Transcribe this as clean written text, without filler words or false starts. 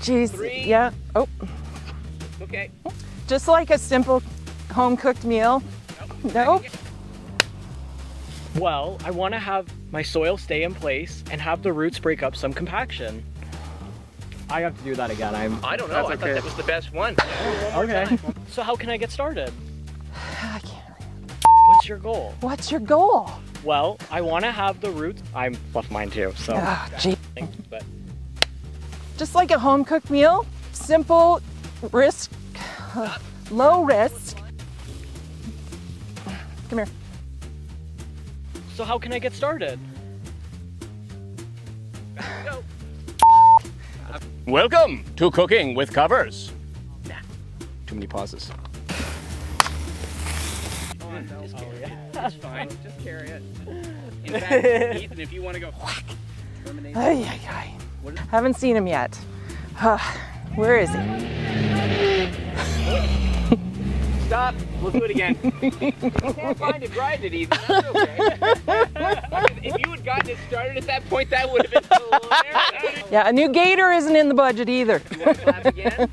geez. 3. Yeah. Oh. Okay. Just like a simple home-cooked meal. Nope. Well, I want to have my soil stay in place and have the roots break up some compaction. I have to do that again. I don't know. I thought that was the best one. Okay. So how can I get started? I can't. What's your goal? What's your goal? Well, I want to have the roots. I'm left mine too, so. Oh, gee. But Just like a home-cooked meal, simple, risk, low risk. Come here. so how can I get started? Go. Welcome to Cooking with Covers. Nah, too many pauses. Just carry it. It's fine. Just carry it. In fact, Ethan, if you want to go whack, terminate. Ay, ay, ay. Haven't seen him yet. Where is he? Stop. We'll do it again. If you can't find it, grind it, Ethan. That's okay. If you had gotten it started at that point, that would have been hilarious. Yeah, a new gator isn't in the budget either. You want to clap again?